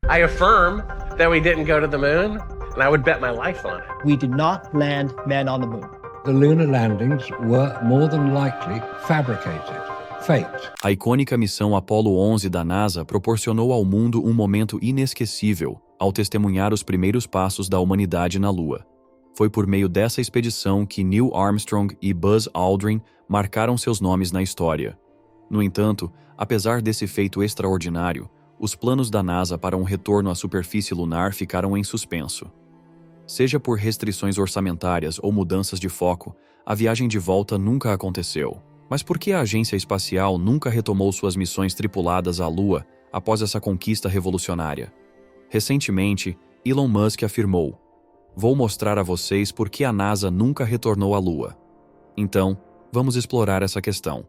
I affirm that we didn't go to the moon, and I would bet my life on it. We did not land men on the moon. The lunar landings were more than likely fabricated. Fake. A icônica missão Apollo 11 da NASA proporcionou ao mundo um momento inesquecível ao testemunhar os primeiros passos da humanidade na Lua. Foi por meio dessa expedição que Neil Armstrong e Buzz Aldrin marcaram seus nomes na história. No entanto, apesar desse feito extraordinário, os planos da NASA para um retorno à superfície lunar ficaram em suspenso. Seja por restrições orçamentárias ou mudanças de foco, a viagem de volta nunca aconteceu. Mas por que a agência espacial nunca retomou suas missões tripuladas à Lua após essa conquista revolucionária? Recentemente, Elon Musk afirmou: "Vou mostrar a vocês por que a NASA nunca retornou à Lua." Então, vamos explorar essa questão.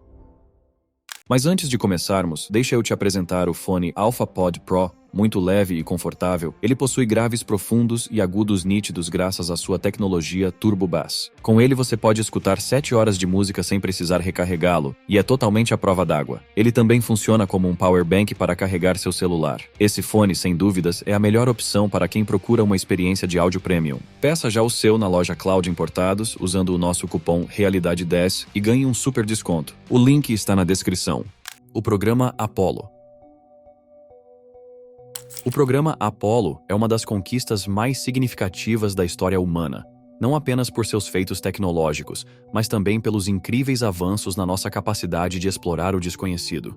Mas antes de começarmos, deixa eu te apresentar o fone AlphaPod Pro. Muito leve e confortável, ele possui graves profundos e agudos nítidos graças à sua tecnologia Turbo Bass. Com ele você pode escutar 7 horas de música sem precisar recarregá-lo, e é totalmente à prova d'água. Ele também funciona como um power bank para carregar seu celular. Esse fone, sem dúvidas, é a melhor opção para quem procura uma experiência de áudio premium. Peça já o seu na loja Cloud Importados, usando o nosso cupom REALIDADE10 e ganhe um super desconto. O link está na descrição. O programa Apollo. O programa Apollo é uma das conquistas mais significativas da história humana, não apenas por seus feitos tecnológicos, mas também pelos incríveis avanços na nossa capacidade de explorar o desconhecido.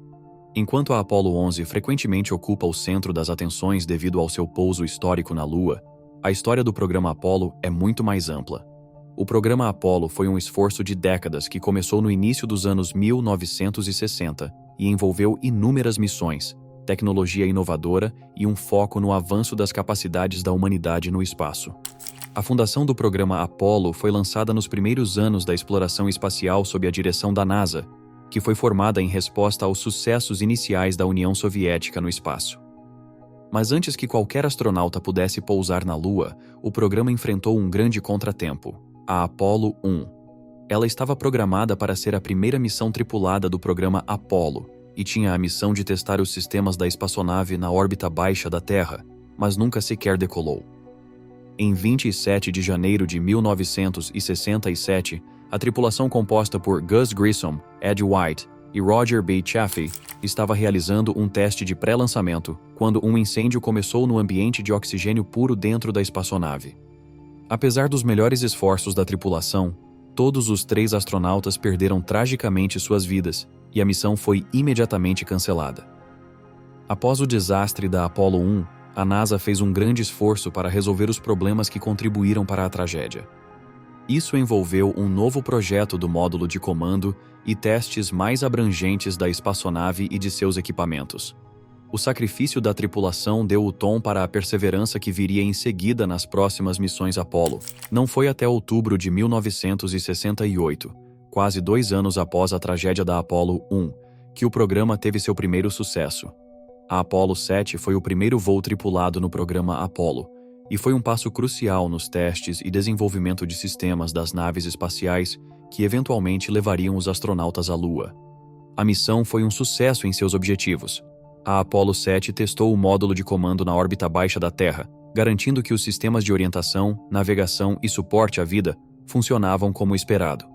Enquanto a Apollo 11 frequentemente ocupa o centro das atenções devido ao seu pouso histórico na Lua, a história do programa Apollo é muito mais ampla. O programa Apollo foi um esforço de décadas que começou no início dos anos 1960 e envolveu inúmeras missões, tecnologia inovadora e um foco no avanço das capacidades da humanidade no espaço. A fundação do programa Apollo foi lançada nos primeiros anos da exploração espacial sob a direção da NASA, que foi formada em resposta aos sucessos iniciais da União Soviética no espaço. Mas antes que qualquer astronauta pudesse pousar na Lua, o programa enfrentou um grande contratempo: a Apollo 1. Ela estava programada para ser a primeira missão tripulada do programa Apollo, e tinha a missão de testar os sistemas da espaçonave na órbita baixa da Terra, mas nunca sequer decolou. Em 27 de janeiro de 1967, a tripulação composta por Gus Grissom, Ed White e Roger B. Chaffee estava realizando um teste de pré-lançamento quando um incêndio começou no ambiente de oxigênio puro dentro da espaçonave. Apesar dos melhores esforços da tripulação, todos os 3 astronautas perderam tragicamente suas vidas, e a missão foi imediatamente cancelada. Após o desastre da Apollo 1, a NASA fez um grande esforço para resolver os problemas que contribuíram para a tragédia. Isso envolveu um novo projeto do módulo de comando e testes mais abrangentes da espaçonave e de seus equipamentos. O sacrifício da tripulação deu o tom para a perseverança que viria em seguida nas próximas missões Apollo. Não foi até outubro de 1968, quase 2 anos após a tragédia da Apollo 1, que o programa teve seu primeiro sucesso. A Apollo 7 foi o primeiro voo tripulado no programa Apollo, e foi um passo crucial nos testes e desenvolvimento de sistemas das naves espaciais que eventualmente levariam os astronautas à Lua. A missão foi um sucesso em seus objetivos. A Apollo 7 testou o módulo de comando na órbita baixa da Terra, garantindo que os sistemas de orientação, navegação e suporte à vida funcionavam como esperado.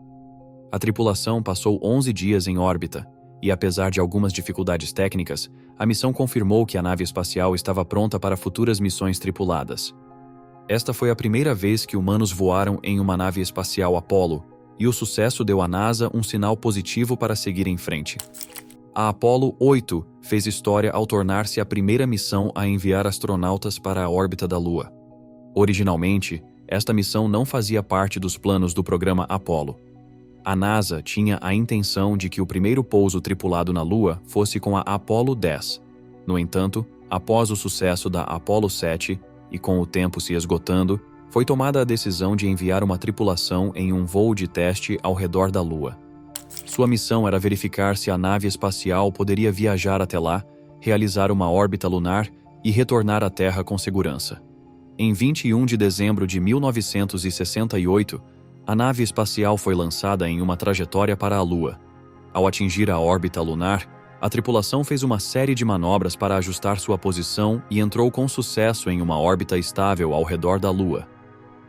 A tripulação passou 11 dias em órbita, e apesar de algumas dificuldades técnicas, a missão confirmou que a nave espacial estava pronta para futuras missões tripuladas. Esta foi a primeira vez que humanos voaram em uma nave espacial Apollo, e o sucesso deu à NASA um sinal positivo para seguir em frente. A Apollo 8 fez história ao tornar-se a primeira missão a enviar astronautas para a órbita da Lua. Originalmente, esta missão não fazia parte dos planos do programa Apollo. A NASA tinha a intenção de que o primeiro pouso tripulado na Lua fosse com a Apollo 10. No entanto, após o sucesso da Apollo 7 e com o tempo se esgotando, foi tomada a decisão de enviar uma tripulação em um voo de teste ao redor da Lua. Sua missão era verificar se a nave espacial poderia viajar até lá, realizar uma órbita lunar e retornar à Terra com segurança. Em 21 de dezembro de 1968, a nave espacial foi lançada em uma trajetória para a Lua. Ao atingir a órbita lunar, A tripulação fez uma série de manobras para ajustar sua posição e entrou com sucesso em uma órbita estável ao redor da Lua.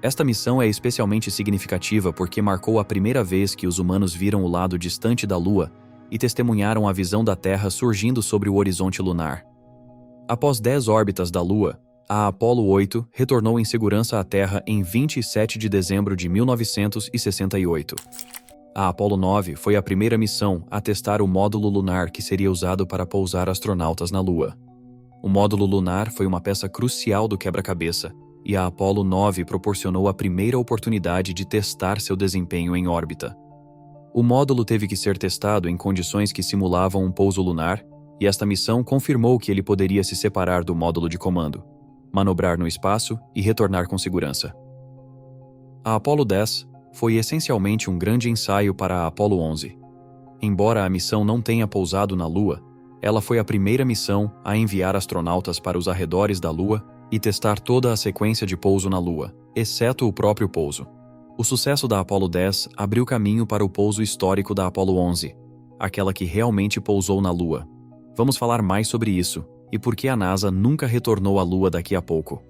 Esta missão é especialmente significativa porque marcou a primeira vez que os humanos viram o lado distante da Lua e testemunharam a visão da Terra surgindo sobre o horizonte lunar. Após 10 órbitas da Lua, a Apollo 8 retornou em segurança à Terra em 27 de dezembro de 1968. A Apollo 9 foi a primeira missão a testar o módulo lunar que seria usado para pousar astronautas na Lua. O módulo lunar foi uma peça crucial do quebra-cabeça, e a Apollo 9 proporcionou a primeira oportunidade de testar seu desempenho em órbita. O módulo teve que ser testado em condições que simulavam um pouso lunar, e esta missão confirmou que ele poderia se separar do módulo de comando, manobrar no espaço e retornar com segurança. A Apollo 10 foi essencialmente um grande ensaio para a Apollo 11. Embora a missão não tenha pousado na Lua, ela foi a primeira missão a enviar astronautas para os arredores da Lua e testar toda a sequência de pouso na Lua, exceto o próprio pouso. O sucesso da Apollo 10 abriu caminho para o pouso histórico da Apollo 11, aquela que realmente pousou na Lua. Vamos falar mais sobre isso e por que a NASA nunca retornou à Lua daqui a pouco.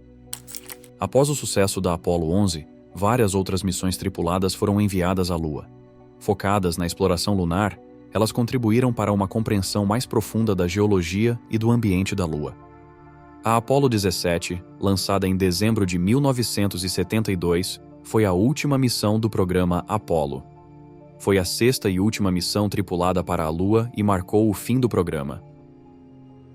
Após o sucesso da Apollo 11, várias outras missões tripuladas foram enviadas à Lua. Focadas na exploração lunar, elas contribuíram para uma compreensão mais profunda da geologia e do ambiente da Lua. A Apollo 17, lançada em dezembro de 1972, foi a última missão do programa Apollo. Foi a sexta e última missão tripulada para a Lua e marcou o fim do programa.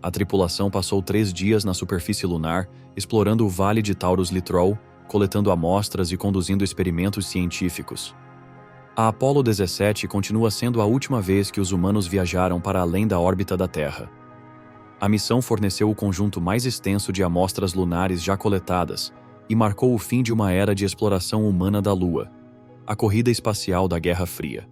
A tripulação passou 3 dias na superfície lunar, explorando o Vale de Taurus-Littrow, coletando amostras e conduzindo experimentos científicos. A Apollo 17 continua sendo a última vez que os humanos viajaram para além da órbita da Terra. A missão forneceu o conjunto mais extenso de amostras lunares já coletadas e marcou o fim de uma era de exploração humana da Lua, a corrida espacial da Guerra Fria.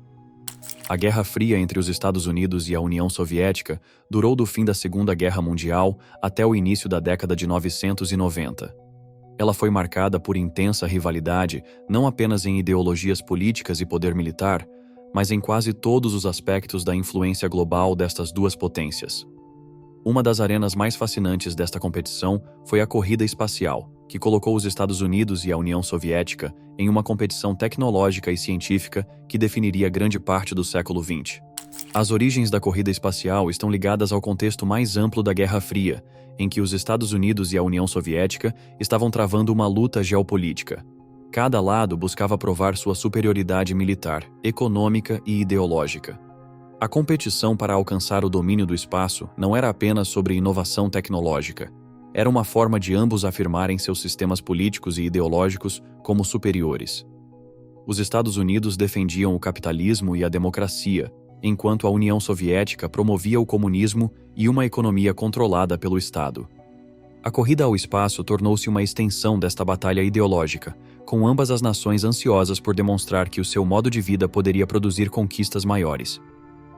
A Guerra Fria entre os Estados Unidos e a União Soviética durou do fim da Segunda Guerra Mundial até o início da década de 1990. Ela foi marcada por intensa rivalidade, não apenas em ideologias políticas e poder militar, mas em quase todos os aspectos da influência global destas duas potências. Uma das arenas mais fascinantes desta competição foi a corrida espacial, que colocou os Estados Unidos e a União Soviética em uma competição tecnológica e científica que definiria grande parte do século XX. As origens da corrida espacial estão ligadas ao contexto mais amplo da Guerra Fria, em que os Estados Unidos e a União Soviética estavam travando uma luta geopolítica. Cada lado buscava provar sua superioridade militar, econômica e ideológica. A competição para alcançar o domínio do espaço não era apenas sobre inovação tecnológica. Era uma forma de ambos afirmarem seus sistemas políticos e ideológicos como superiores. Os Estados Unidos defendiam o capitalismo e a democracia, enquanto a União Soviética promovia o comunismo e uma economia controlada pelo Estado. A corrida ao espaço tornou-se uma extensão desta batalha ideológica, com ambas as nações ansiosas por demonstrar que o seu modo de vida poderia produzir conquistas maiores.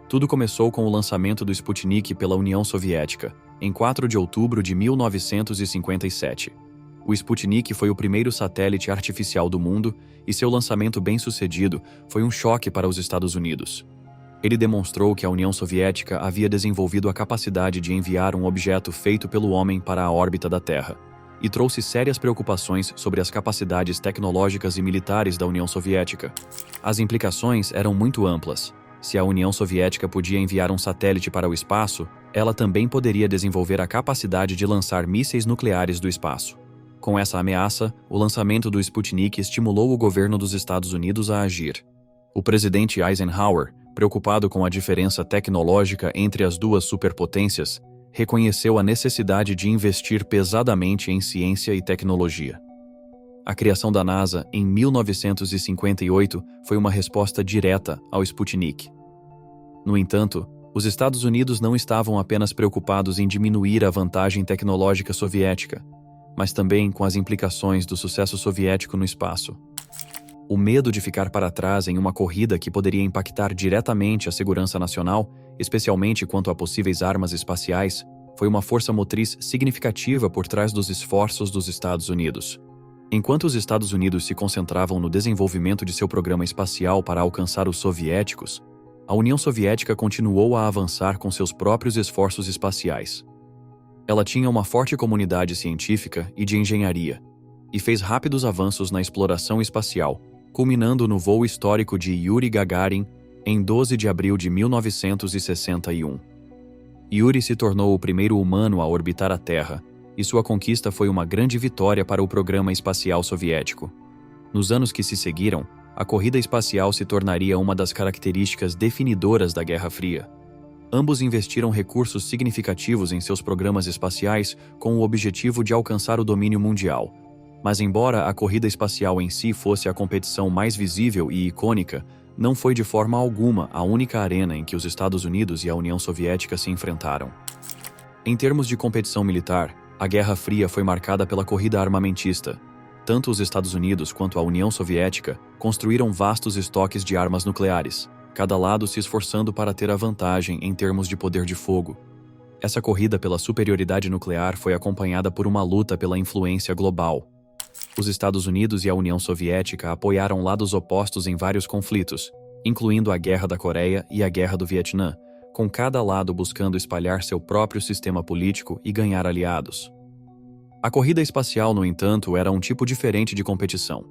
Tudo começou com o lançamento do Sputnik pela União Soviética, em 4 de outubro de 1957. O Sputnik foi o primeiro satélite artificial do mundo e seu lançamento bem-sucedido foi um choque para os Estados Unidos. Ele demonstrou que a União Soviética havia desenvolvido a capacidade de enviar um objeto feito pelo homem para a órbita da Terra, e trouxe sérias preocupações sobre as capacidades tecnológicas e militares da União Soviética. As implicações eram muito amplas. Se a União Soviética podia enviar um satélite para o espaço, ela também poderia desenvolver a capacidade de lançar mísseis nucleares do espaço. Com essa ameaça, o lançamento do Sputnik estimulou o governo dos Estados Unidos a agir. O presidente Eisenhower, preocupado com a diferença tecnológica entre as duas superpotências, reconheceu a necessidade de investir pesadamente em ciência e tecnologia. A criação da NASA, em 1958, foi uma resposta direta ao Sputnik. No entanto, os Estados Unidos não estavam apenas preocupados em diminuir a vantagem tecnológica soviética, mas também com as implicações do sucesso soviético no espaço. O medo de ficar para trás em uma corrida que poderia impactar diretamente a segurança nacional, especialmente quanto a possíveis armas espaciais, foi uma força motriz significativa por trás dos esforços dos Estados Unidos. Enquanto os Estados Unidos se concentravam no desenvolvimento de seu programa espacial para alcançar os soviéticos, a União Soviética continuou a avançar com seus próprios esforços espaciais. Ela tinha uma forte comunidade científica e de engenharia, e fez rápidos avanços na exploração espacial, culminando no voo histórico de Yuri Gagarin em 12 de abril de 1961. Yuri se tornou o primeiro humano a orbitar a Terra, e sua conquista foi uma grande vitória para o programa espacial soviético. Nos anos que se seguiram, a corrida espacial se tornaria uma das características definidoras da Guerra Fria. Ambos investiram recursos significativos em seus programas espaciais com o objetivo de alcançar o domínio mundial. Mas embora a corrida espacial em si fosse a competição mais visível e icônica, não foi de forma alguma a única arena em que os Estados Unidos e a União Soviética se enfrentaram. Em termos de competição militar, a Guerra Fria foi marcada pela corrida armamentista. Tanto os Estados Unidos quanto a União Soviética construíram vastos estoques de armas nucleares, cada lado se esforçando para ter a vantagem em termos de poder de fogo. Essa corrida pela superioridade nuclear foi acompanhada por uma luta pela influência global. Os Estados Unidos e a União Soviética apoiaram lados opostos em vários conflitos, incluindo a Guerra da Coreia e a Guerra do Vietnã, com cada lado buscando espalhar seu próprio sistema político e ganhar aliados. A corrida espacial, no entanto, era um tipo diferente de competição.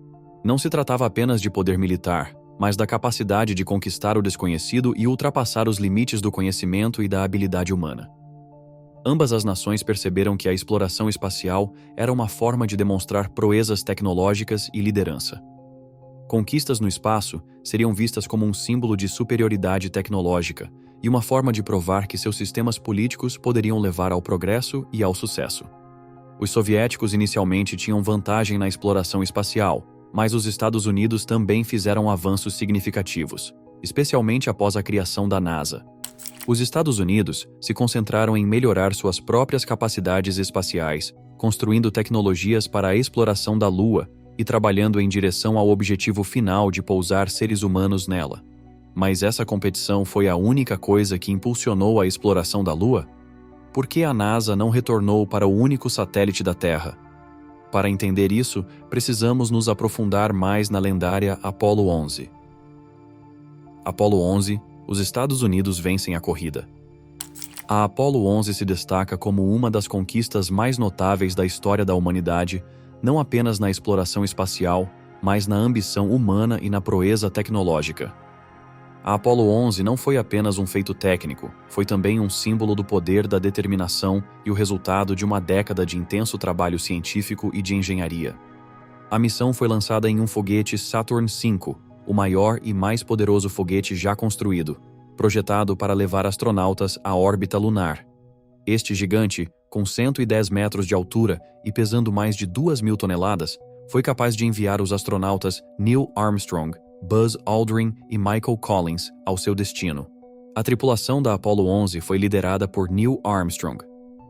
Não se tratava apenas de poder militar, mas da capacidade de conquistar o desconhecido e ultrapassar os limites do conhecimento e da habilidade humana. Ambas as nações perceberam que a exploração espacial era uma forma de demonstrar proezas tecnológicas e liderança. Conquistas no espaço seriam vistas como um símbolo de superioridade tecnológica e uma forma de provar que seus sistemas políticos poderiam levar ao progresso e ao sucesso. Os soviéticos inicialmente tinham vantagem na exploração espacial, mas os Estados Unidos também fizeram avanços significativos, especialmente após a criação da NASA. Os Estados Unidos se concentraram em melhorar suas próprias capacidades espaciais, construindo tecnologias para a exploração da Lua e trabalhando em direção ao objetivo final de pousar seres humanos nela. Mas essa competição foi a única coisa que impulsionou a exploração da Lua? Por que a NASA não retornou para o único satélite da Terra? Para entender isso, precisamos nos aprofundar mais na lendária Apollo 11. Apollo 11, os Estados Unidos vencem a corrida. A Apollo 11 se destaca como uma das conquistas mais notáveis da história da humanidade, não apenas na exploração espacial, mas na ambição humana e na proeza tecnológica. A Apollo 11 não foi apenas um feito técnico, foi também um símbolo do poder da determinação e o resultado de uma década de intenso trabalho científico e de engenharia. A missão foi lançada em um foguete Saturn V, o maior e mais poderoso foguete já construído, projetado para levar astronautas à órbita lunar. Este gigante, com 110 metros de altura e pesando mais de 2.000 toneladas, foi capaz de enviar os astronautas Neil Armstrong, Buzz Aldrin e Michael Collins ao seu destino. A tripulação da Apollo 11 foi liderada por Neil Armstrong.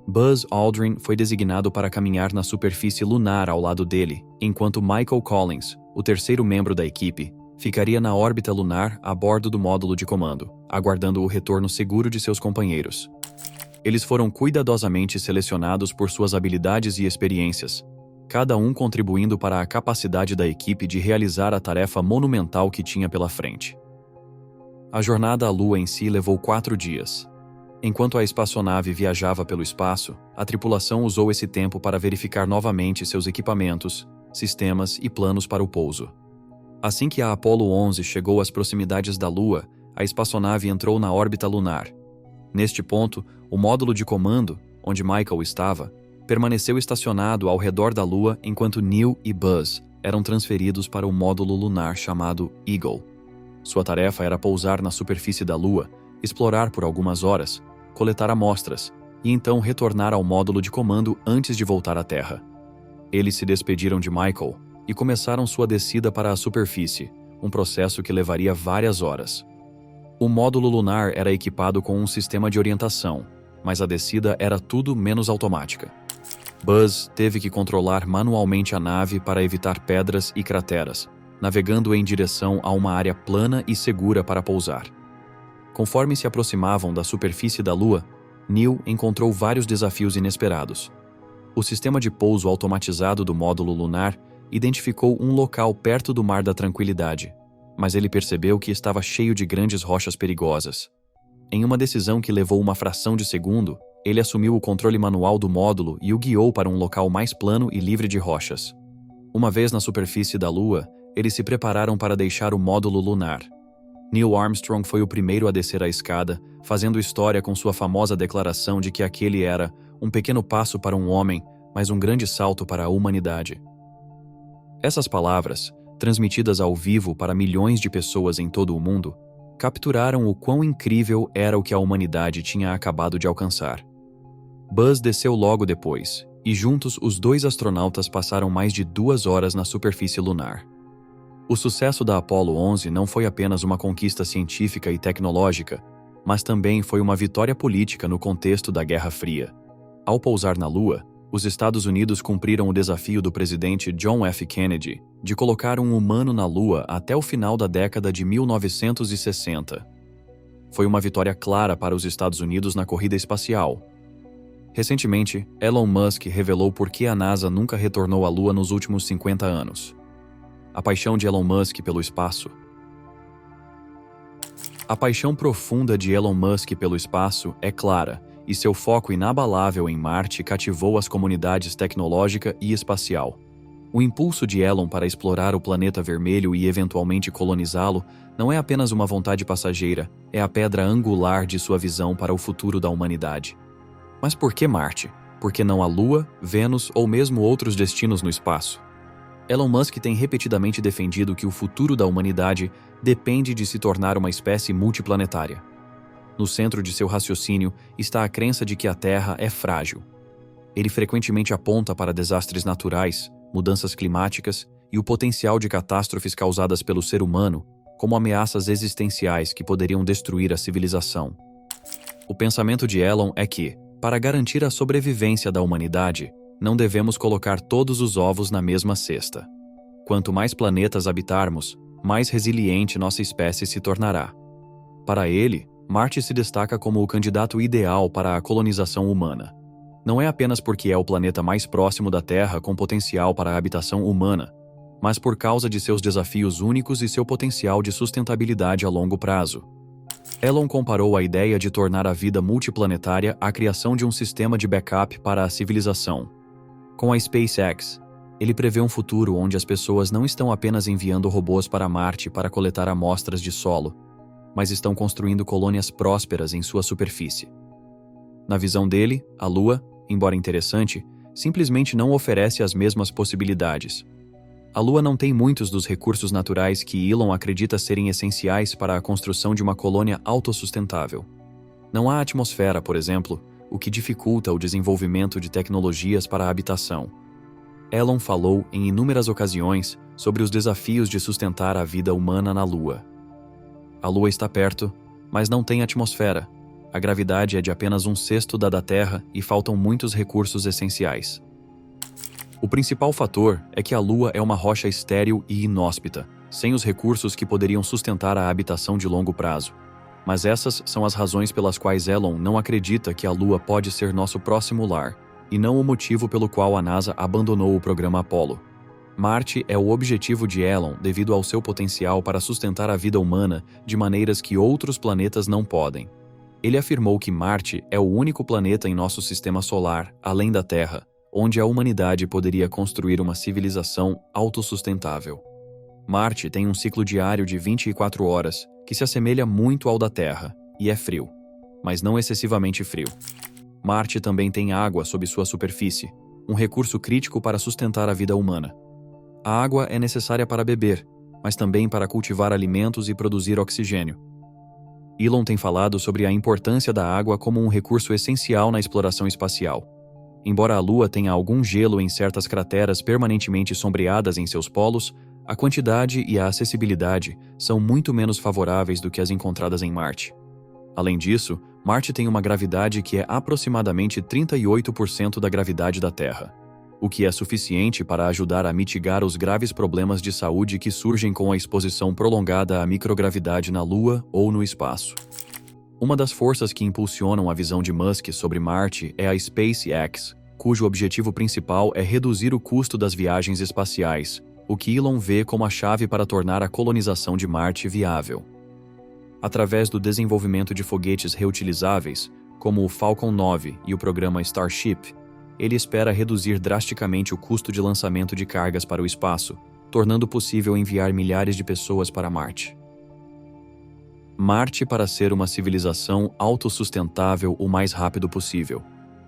Buzz Aldrin foi designado para caminhar na superfície lunar ao lado dele, enquanto Michael Collins, o terceiro membro da equipe, ficaria na órbita lunar a bordo do módulo de comando, aguardando o retorno seguro de seus companheiros. Eles foram cuidadosamente selecionados por suas habilidades e experiências, cada um contribuindo para a capacidade da equipe de realizar a tarefa monumental que tinha pela frente. A jornada à Lua em si levou 4 dias. Enquanto a espaçonave viajava pelo espaço, a tripulação usou esse tempo para verificar novamente seus equipamentos, sistemas e planos para o pouso. Assim que a Apollo 11 chegou às proximidades da Lua, a espaçonave entrou na órbita lunar. Neste ponto, o módulo de comando, onde Michael estava, permaneceu estacionado ao redor da Lua enquanto Neil e Buzz eram transferidos para o módulo lunar chamado Eagle. Sua tarefa era pousar na superfície da Lua, explorar por algumas horas, coletar amostras e então retornar ao módulo de comando antes de voltar à Terra. Eles se despediram de Michael e começaram sua descida para a superfície, um processo que levaria várias horas. O módulo lunar era equipado com um sistema de orientação, mas a descida era tudo menos automática. Buzz teve que controlar manualmente a nave para evitar pedras e crateras, navegando em direção a uma área plana e segura para pousar. Conforme se aproximavam da superfície da Lua, Neil encontrou vários desafios inesperados. O sistema de pouso automatizado do módulo lunar identificou um local perto do Mar da Tranquilidade. mas ele percebeu que estava cheio de grandes rochas perigosas. Em uma decisão que levou uma fração de segundo, ele assumiu o controle manual do módulo e o guiou para um local mais plano e livre de rochas. Uma vez na superfície da Lua, eles se prepararam para deixar o módulo lunar. Neil Armstrong foi o primeiro a descer a escada, fazendo história com sua famosa declaração de que aquele era um pequeno passo para um homem, mas um grande salto para a humanidade. Essas palavras, transmitidas ao vivo para milhões de pessoas em todo o mundo, capturaram o quão incrível era o que a humanidade tinha acabado de alcançar. Buzz desceu logo depois, e juntos os dois astronautas passaram mais de 2 horas na superfície lunar. O sucesso da Apollo 11 não foi apenas uma conquista científica e tecnológica, mas também foi uma vitória política no contexto da Guerra Fria. Ao pousar na Lua, os Estados Unidos cumpriram o desafio do presidente John F. Kennedy de colocar um humano na Lua até o final da década de 1960. Foi uma vitória clara para os Estados Unidos na corrida espacial. Recentemente, Elon Musk revelou por que a NASA nunca retornou à Lua nos últimos 50 anos. A paixão de Elon Musk pelo espaço. A paixão profunda de Elon Musk pelo espaço é clara, e seu foco inabalável em Marte cativou as comunidades tecnológica e espacial. O impulso de Elon para explorar o planeta vermelho e eventualmente colonizá-lo não é apenas uma vontade passageira, é a pedra angular de sua visão para o futuro da humanidade. Mas por que Marte? Por que não a Lua, Vênus ou mesmo outros destinos no espaço? Elon Musk tem repetidamente defendido que o futuro da humanidade depende de se tornar uma espécie multiplanetária. No centro de seu raciocínio está a crença de que a Terra é frágil. Ele frequentemente aponta para desastres naturais, mudanças climáticas e o potencial de catástrofes causadas pelo ser humano como ameaças existenciais que poderiam destruir a civilização. O pensamento de Elon é que, para garantir a sobrevivência da humanidade, não devemos colocar todos os ovos na mesma cesta. Quanto mais planetas habitarmos, mais resiliente nossa espécie se tornará. Para ele, Marte se destaca como o candidato ideal para a colonização humana. Não é apenas porque é o planeta mais próximo da Terra com potencial para a habitação humana, mas por causa de seus desafios únicos e seu potencial de sustentabilidade a longo prazo. Elon comparou a ideia de tornar a vida multiplanetária à criação de um sistema de backup para a civilização. Com a SpaceX, ele prevê um futuro onde as pessoas não estão apenas enviando robôs para Marte para coletar amostras de solo, mas estão construindo colônias prósperas em sua superfície. Na visão dele, a Lua, embora interessante, simplesmente não oferece as mesmas possibilidades. A Lua não tem muitos dos recursos naturais que Elon acredita serem essenciais para a construção de uma colônia autossustentável. Não há atmosfera, por exemplo, o que dificulta o desenvolvimento de tecnologias para a habitação. Elon falou em inúmeras ocasiões sobre os desafios de sustentar a vida humana na Lua. A Lua está perto, mas não tem atmosfera. A gravidade é de apenas 1/6 da Terra e faltam muitos recursos essenciais. O principal fator é que a Lua é uma rocha estéril e inóspita, sem os recursos que poderiam sustentar a habitação de longo prazo. Mas essas são as razões pelas quais Elon não acredita que a Lua pode ser nosso próximo lar, e não o motivo pelo qual a NASA abandonou o programa Apollo. Marte é o objetivo de Elon devido ao seu potencial para sustentar a vida humana de maneiras que outros planetas não podem. Ele afirmou que Marte é o único planeta em nosso sistema solar, além da Terra, onde a humanidade poderia construir uma civilização autossustentável. Marte tem um ciclo diário de 24 horas, que se assemelha muito ao da Terra, e é frio, mas não excessivamente frio. Marte também tem água sob sua superfície, um recurso crítico para sustentar a vida humana. A água é necessária para beber, mas também para cultivar alimentos e produzir oxigênio. Elon tem falado sobre a importância da água como um recurso essencial na exploração espacial. Embora a Lua tenha algum gelo em certas crateras permanentemente sombreadas em seus polos, a quantidade e a acessibilidade são muito menos favoráveis do que as encontradas em Marte. Além disso, Marte tem uma gravidade que é aproximadamente 38% da gravidade da Terra, o que é suficiente para ajudar a mitigar os graves problemas de saúde que surgem com a exposição prolongada à microgravidade na Lua ou no espaço. Uma das forças que impulsionam a visão de Musk sobre Marte é a SpaceX, cujo objetivo principal é reduzir o custo das viagens espaciais, o que Elon vê como a chave para tornar a colonização de Marte viável. Através do desenvolvimento de foguetes reutilizáveis, como o Falcon 9 e o programa Starship, ele espera reduzir drasticamente o custo de lançamento de cargas para o espaço, tornando possível enviar milhares de pessoas para Marte. Marte para ser uma civilização autossustentável o mais rápido possível,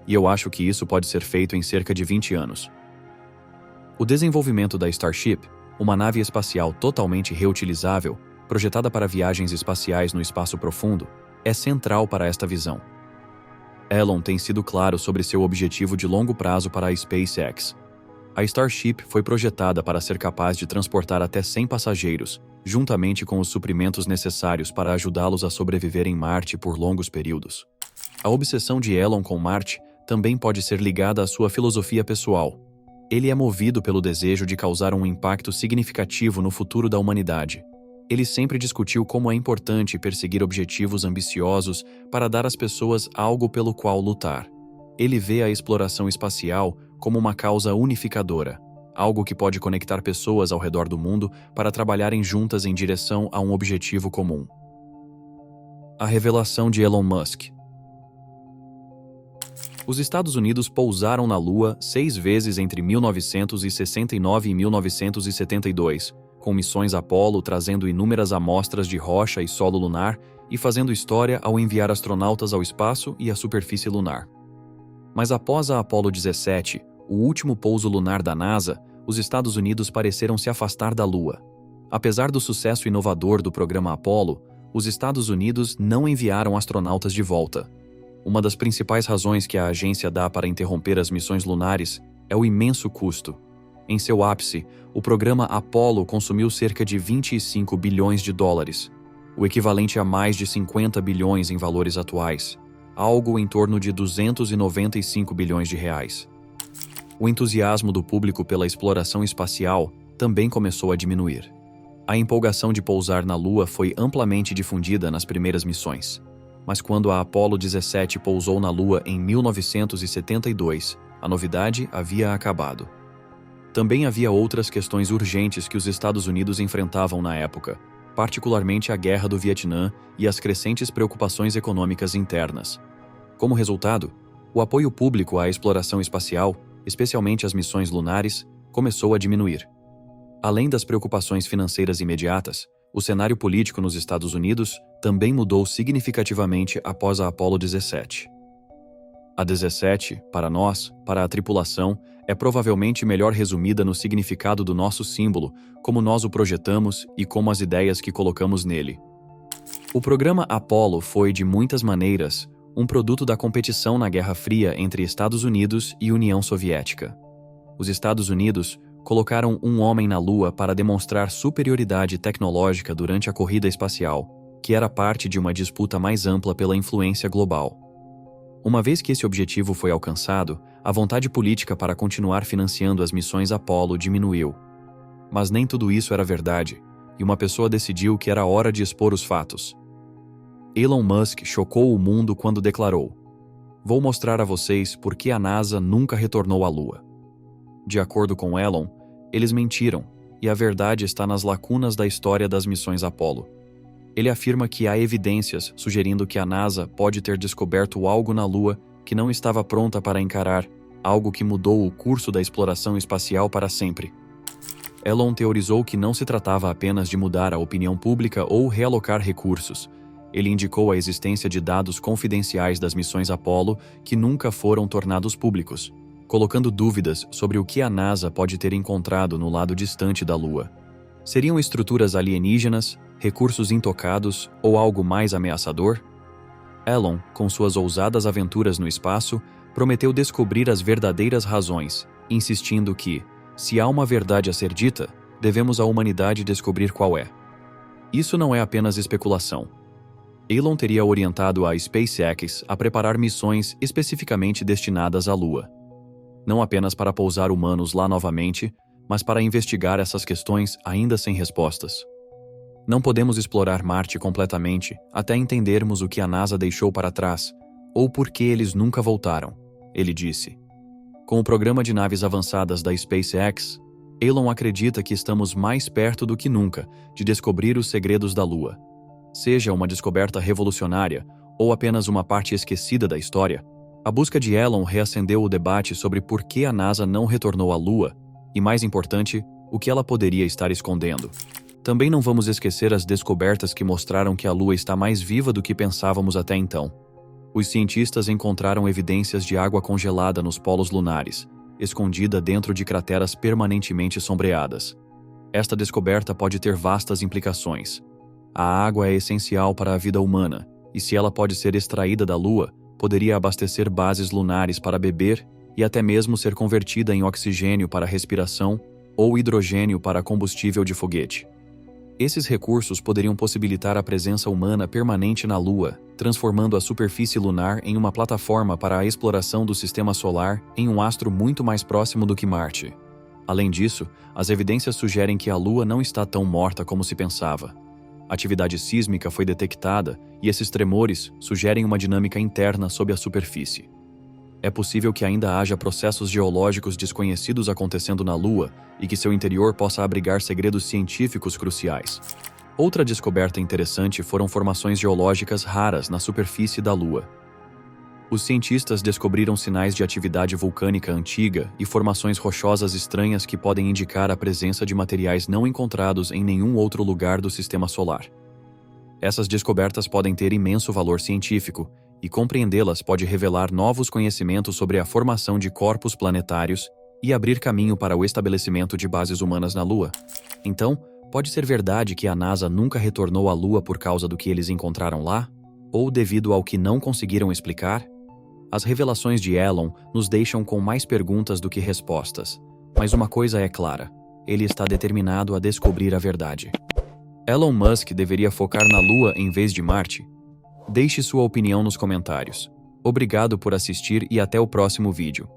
e eu acho que isso pode ser feito em cerca de 20 anos. O desenvolvimento da Starship, uma nave espacial totalmente reutilizável, projetada para viagens espaciais no espaço profundo, é central para esta visão. Elon tem sido claro sobre seu objetivo de longo prazo para a SpaceX. A Starship foi projetada para ser capaz de transportar até 100 passageiros, juntamente com os suprimentos necessários para ajudá-los a sobreviver em Marte por longos períodos. A obsessão de Elon com Marte também pode ser ligada à sua filosofia pessoal. Ele é movido pelo desejo de causar um impacto significativo no futuro da humanidade. Ele sempre discutiu como é importante perseguir objetivos ambiciosos para dar às pessoas algo pelo qual lutar. Ele vê a exploração espacial como uma causa unificadora, algo que pode conectar pessoas ao redor do mundo para trabalharem juntas em direção a um objetivo comum. A revelação de Elon Musk. Os Estados Unidos pousaram na Lua 6 vezes entre 1969 e 1972, com missões Apollo trazendo inúmeras amostras de rocha e solo lunar e fazendo história ao enviar astronautas ao espaço e à superfície lunar. Mas após a Apollo 17, o último pouso lunar da NASA, os Estados Unidos pareceram se afastar da Lua. Apesar do sucesso inovador do programa Apollo, os Estados Unidos não enviaram astronautas de volta. Uma das principais razões que a agência dá para interromper as missões lunares é o imenso custo. Em seu ápice, o programa Apollo consumiu cerca de 25 bilhões de dólares, o equivalente a mais de 50 bilhões em valores atuais, algo em torno de 295 bilhões de reais. O entusiasmo do público pela exploração espacial também começou a diminuir. A empolgação de pousar na Lua foi amplamente difundida nas primeiras missões. Mas quando a Apollo 17 pousou na Lua em 1972, a novidade havia acabado. Também havia outras questões urgentes que os Estados Unidos enfrentavam na época, particularmente a Guerra do Vietnã e as crescentes preocupações econômicas internas. Como resultado, o apoio público à exploração espacial, especialmente às missões lunares, começou a diminuir. Além das preocupações financeiras imediatas, o cenário político nos Estados Unidos também mudou significativamente após a Apollo 17. A 17, para nós, para a tripulação, é provavelmente melhor resumida no significado do nosso símbolo, como nós o projetamos e como as ideias que colocamos nele. O programa Apollo foi, de muitas maneiras, um produto da competição na Guerra Fria entre Estados Unidos e União Soviética. Os Estados Unidos colocaram um homem na Lua para demonstrar superioridade tecnológica durante a corrida espacial, que era parte de uma disputa mais ampla pela influência global. Uma vez que esse objetivo foi alcançado, a vontade política para continuar financiando as missões Apollo diminuiu. Mas nem tudo isso era verdade, e uma pessoa decidiu que era hora de expor os fatos. Elon Musk chocou o mundo quando declarou: "Vou mostrar a vocês por que a NASA nunca retornou à Lua." De acordo com Elon, eles mentiram, e a verdade está nas lacunas da história das missões Apollo. Ele afirma que há evidências sugerindo que a NASA pode ter descoberto algo na Lua que não estava pronta para encarar, algo que mudou o curso da exploração espacial para sempre. Elon teorizou que não se tratava apenas de mudar a opinião pública ou realocar recursos. Ele indicou a existência de dados confidenciais das missões Apollo que nunca foram tornados públicos, colocando dúvidas sobre o que a NASA pode ter encontrado no lado distante da Lua. Seriam estruturas alienígenas, recursos intocados ou algo mais ameaçador? Elon, com suas ousadas aventuras no espaço, prometeu descobrir as verdadeiras razões, insistindo que, se há uma verdade a ser dita, devemos a humanidade descobrir qual é. Isso não é apenas especulação. Elon teria orientado a SpaceX a preparar missões especificamente destinadas à Lua. Não apenas para pousar humanos lá novamente, mas para investigar essas questões ainda sem respostas. Não podemos explorar Marte completamente até entendermos o que a NASA deixou para trás, ou por que eles nunca voltaram, ele disse. Com o programa de naves avançadas da SpaceX, Elon acredita que estamos mais perto do que nunca de descobrir os segredos da Lua. Seja uma descoberta revolucionária ou apenas uma parte esquecida da história, a busca de Elon reacendeu o debate sobre por que a NASA não retornou à Lua e, mais importante, o que ela poderia estar escondendo. Também não vamos esquecer as descobertas que mostraram que a Lua está mais viva do que pensávamos até então. Os cientistas encontraram evidências de água congelada nos polos lunares, escondida dentro de crateras permanentemente sombreadas. Esta descoberta pode ter vastas implicações. A água é essencial para a vida humana, e se ela pode ser extraída da Lua, poderia abastecer bases lunares para beber e até mesmo ser convertida em oxigênio para respiração ou hidrogênio para combustível de foguete. Esses recursos poderiam possibilitar a presença humana permanente na Lua, transformando a superfície lunar em uma plataforma para a exploração do Sistema Solar em um astro muito mais próximo do que Marte. Além disso, as evidências sugerem que a Lua não está tão morta como se pensava. Atividade sísmica foi detectada e esses tremores sugerem uma dinâmica interna sob a superfície. É possível que ainda haja processos geológicos desconhecidos acontecendo na Lua e que seu interior possa abrigar segredos científicos cruciais. Outra descoberta interessante foram formações geológicas raras na superfície da Lua. Os cientistas descobriram sinais de atividade vulcânica antiga e formações rochosas estranhas que podem indicar a presença de materiais não encontrados em nenhum outro lugar do Sistema Solar. Essas descobertas podem ter imenso valor científico, e compreendê-las pode revelar novos conhecimentos sobre a formação de corpos planetários e abrir caminho para o estabelecimento de bases humanas na Lua. Então, pode ser verdade que a NASA nunca retornou à Lua por causa do que eles encontraram lá? Ou devido ao que não conseguiram explicar? As revelações de Elon nos deixam com mais perguntas do que respostas. Mas uma coisa é clara: ele está determinado a descobrir a verdade. Elon Musk deveria focar na Lua em vez de Marte? Deixe sua opinião nos comentários. Obrigado por assistir e até o próximo vídeo.